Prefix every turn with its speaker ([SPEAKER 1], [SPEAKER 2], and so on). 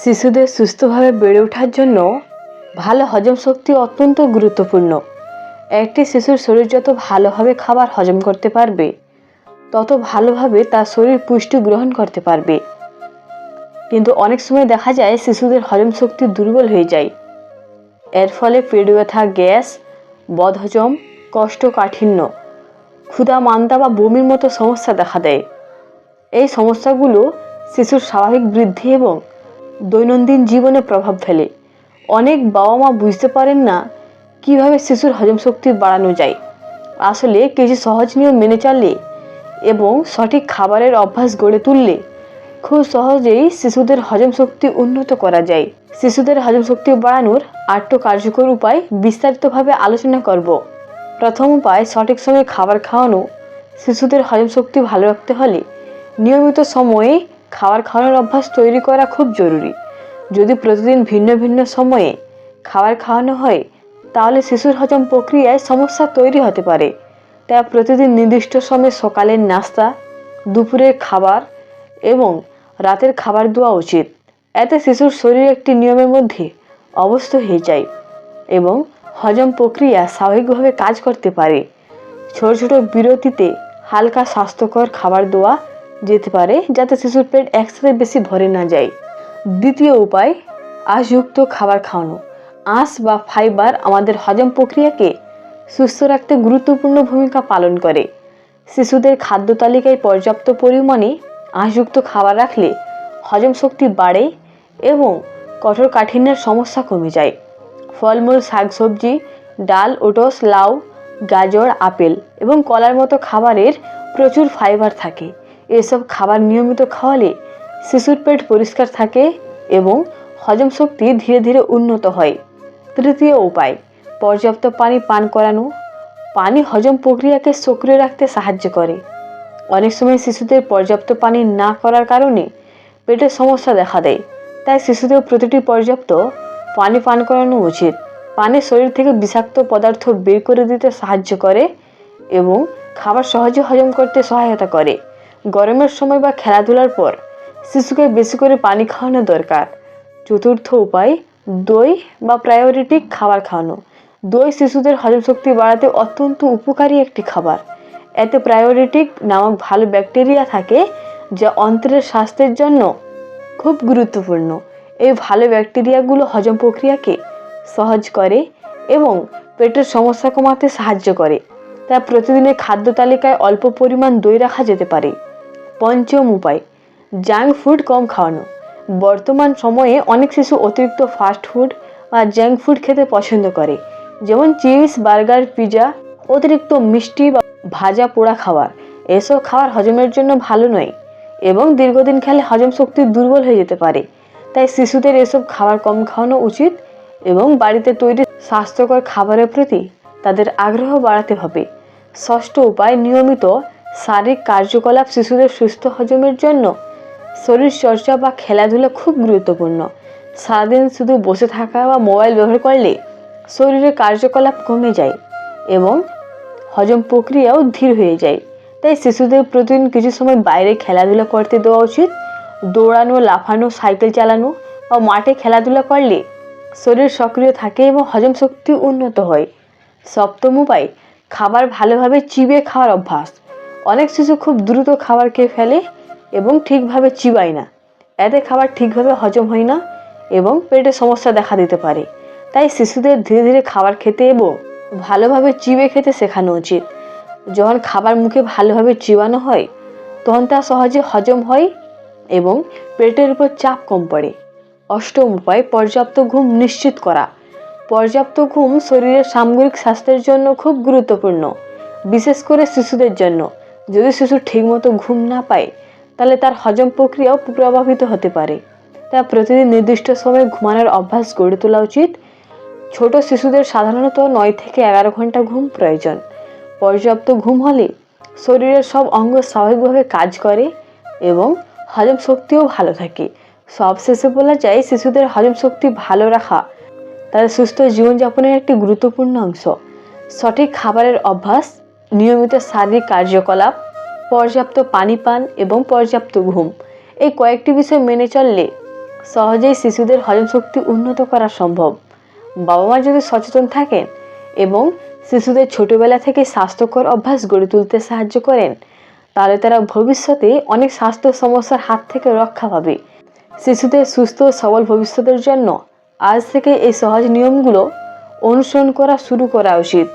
[SPEAKER 1] শিশুদের সুস্থভাবে বেড়ে ওঠার জন্য ভালো হজম শক্তি অত্যন্ত গুরুত্বপূর্ণ। একটি শিশুর শরীর যত ভালোভাবে খাবার হজম করতে পারবে, তত ভালোভাবে তার শরীর পুষ্টি গ্রহণ করতে পারবে। কিন্তু অনেক সময় দেখা যায় শিশুদের হজম শক্তি দুর্বল হয়ে যায়। এর ফলে পেট ব্যথা, গ্যাস, বদহজম, কোষ্ঠকাঠিন্য, ক্ষুধা, মান্দা বা বমির মতো সমস্যা দেখা দেয়। এই সমস্যাগুলো শিশুর স্বাভাবিক বৃদ্ধি এবং দৈনন্দিন জীবনে প্রভাব ফেলে। অনেক বাবা মা বুঝতে পারেন না কিভাবে শিশুর হজম শক্তি বাড়ানো যায়। আসলে কিছু সহজ নিয়ম মেনে চললে এবং সঠিক খাবারের অভ্যাস গড়ে তুললে খুব সহজেই শিশুদের হজম শক্তি উন্নত করা যায়। শিশুদের হজম শক্তি বাড়ানোর 8টি কার্যকর উপায় বিস্তারিতভাবে আলোচনা করব। প্রথম উপায়, সঠিক সময়ে খাবার খাওয়ানো। শিশুদের হজম শক্তি ভালো রাখতে হলে নিয়মিত সময়ে খাবার খাওয়ানোর অভ্যাস তৈরি করা খুব জরুরি। যদি প্রতিদিন ভিন্ন ভিন্ন সময়ে খাবার খাওয়ানো হয়, তাহলে শিশুর হজম প্রক্রিয়ায় সমস্যা তৈরি হতে পারে। তাই প্রতিদিন নির্দিষ্ট সময়ে সকালের নাস্তা, দুপুরের খাবার এবং রাতের খাবার দেওয়া উচিত। এতে শিশুর শরীর একটি নিয়মের মধ্যে অভ্যস্ত হয়ে যায় এবং হজম প্রক্রিয়া স্বাভাবিকভাবে কাজ করতে পারে। ছোট ছোট বিরতিতে হালকা স্বাস্থ্যকর খাবার দেওয়া যেতে পারে, যাতে শিশুর পেট একসাথে বেশি ভরে না যায়। দ্বিতীয় উপায়, আঁশযুক্ত খাবার খাওয়ানো। আঁশ বা ফাইবার আমাদের হজম প্রক্রিয়াকে সুস্থ রাখতে গুরুত্বপূর্ণ ভূমিকা পালন করে। শিশুদের খাদ্য তালিকায় পর্যাপ্ত পরিমাণে আঁশযুক্ত খাবার রাখলে হজম শক্তি বাড়ে এবং কোষ্ঠকাঠিন্যের সমস্যা কমে যায়। ফলমূল, শাকসবজি, ডাল, ওটস, লাউ, গাজর, আপেল এবং কলার মতো খাবারের প্রচুর ফাইবার থাকে। এসব খাবার নিয়মিত খাওয়ালে শিশুর পেট পরিষ্কার থাকে এবং হজম শক্তি ধীরে ধীরে উন্নত হয়। তৃতীয় উপায়, পর্যাপ্ত পানি পান করানো। পানি হজম প্রক্রিয়াকে সক্রিয় রাখতে সাহায্য করে। অনেক সময় শিশুদের পর্যাপ্ত পানি না করার কারণে পেটের সমস্যা দেখা দেয়। তাই শিশুদের প্রতিটি পর্যাপ্ত পানি পান করানো উচিত। পানি শরীর থেকে বিষাক্ত পদার্থ বের করে দিতে সাহায্য করে এবং খাবার সহজে হজম করতে সহায়তা করে। গরমের সময় বা খেলাধুলার পর শিশুকে বেশি করে পানি খাওয়ানো দরকার। চতুর্থ উপায়, দই বা প্রায়োরিটিক খাবার খাওয়ানো। দই শিশুদের হজম শক্তি বাড়াতে অত্যন্ত উপকারী একটি খাবার। এতে প্রায়োরিটিক নামক ভালো ব্যাকটেরিয়া থাকে, যা অন্ত্রের স্বাস্থ্যের জন্য খুব গুরুত্বপূর্ণ। এই ভালো ব্যাকটেরিয়াগুলো হজম প্রক্রিয়াকে সহজ করে এবং পেটের সমস্যা কমাতে সাহায্য করে। তাই প্রতিদিনের খাদ্য তালিকায় অল্প পরিমাণ দই রাখা যেতে পারে। পঞ্চম উপায়, জাঙ্ক ফুড কম খাওয়ানো। বর্তমান সময়ে অনেক শিশু অতিরিক্ত ফাস্ট ফুড বা জাঙ্ক ফুড খেতে পছন্দ করে, যেমন চিপস, বার্গার, পিৎজা। অতিরিক্ত মিষ্টি বা ভাজা পোড়া খাবার, এসব খাবার হজমের জন্য ভালো নয় এবং দীর্ঘদিন খেলে হজম শক্তি দুর্বল হয়ে যেতে পারে। তাই শিশুদের এসব খাবার কম খাওয়ানো উচিত এবং বাড়িতে তৈরি স্বাস্থ্যকর খাবারের প্রতি তাদের আগ্রহ বাড়াতে হবে। ষষ্ঠ উপায়, নিয়মিত শারীরিক কার্যকলাপ। শিশুদের সুস্থ হজমের জন্য শরীরচর্চা বা খেলাধুলা খুব গুরুত্বপূর্ণ। সারাদিন শুধু বসে থাকা বা মোবাইল ব্যবহার করলে শরীরের কার্যকলাপ কমে যায় এবং হজম প্রক্রিয়াও ধীর হয়ে যায়। তাই শিশুদের প্রতিদিন কিছু সময় বাইরে খেলাধুলা করতে দেওয়া উচিত। দৌড়ানো, লাফানো, সাইকেল চালানো বা মাঠে খেলাধুলা করলে শরীর সক্রিয় থাকে এবং হজম শক্তি উন্নত হয়। সপ্তম উপায়, খাবার ভালোভাবে চিবিয়ে খাওয়ার অভ্যাস। অনেক শিশু খুব দ্রুত খাবার খেয়ে ফেলে এবং ঠিকভাবে চিবায় না। এতে খাবার ঠিকভাবে হজম হয় না এবং পেটে সমস্যা দেখা দিতে পারে। তাই শিশুদের ধীরে ধীরে খাবার খেতে এবং ভালোভাবে চিবে খেতে শেখানো উচিত। যখন খাবার মুখে ভালোভাবে চিবানো হয়, তখন তা সহজে হজম হয় এবং পেটের উপর চাপ কম পড়ে। অষ্টম উপায়, পর্যাপ্ত ঘুম নিশ্চিত করা। পর্যাপ্ত ঘুম শরীরের সামগ্রিক স্বাস্থ্যের জন্য খুব গুরুত্বপূর্ণ, বিশেষ করে শিশুদের জন্য। যদি শিশু ঠিকমতো ঘুম না পায়, তাহলে তার হজম প্রক্রিয়াও প্রভাবিত হতে পারে। তাই প্রতিদিন নির্দিষ্ট সময়ে ঘুমানোর অভ্যাস গড়ে তোলা উচিত। ছোট শিশুদের সাধারণত 9 থেকে 11 ঘন্টা ঘুম প্রয়োজন। পর্যাপ্ত ঘুম হলে শরীরের সব অঙ্গ স্বাভাবিকভাবে কাজ করে এবং হজম শক্তিও ভালো থাকে। সবশেষে বলা যায়, শিশুদের হজম শক্তি ভালো রাখা তাদের সুস্থ জীবনযাপনের একটি গুরুত্বপূর্ণ অংশ। সঠিক খাবারের অভ্যাস, নিয়মিত শারীরিক কার্যকলাপ, পর্যাপ্ত পানি পান এবং পর্যাপ্ত ঘুম, এই কয়েকটি বিষয় মেনে চললে সহজেই শিশুদের হজম শক্তি উন্নত করা সম্ভব। বাবা মা যদি সচেতন থাকেন এবং শিশুদের ছোটবেলা থেকে স্বাস্থ্যকর অভ্যাস গড়ে তুলতে সাহায্য করেন, তাহলে তারা ভবিষ্যতে অনেক স্বাস্থ্য সমস্যার হাত থেকে রক্ষা পাবে। শিশুদের সুস্থ ও সবল ভবিষ্যতের জন্য আজ থেকে এই সহজ নিয়মগুলো অনুসরণ করা শুরু করা উচিত।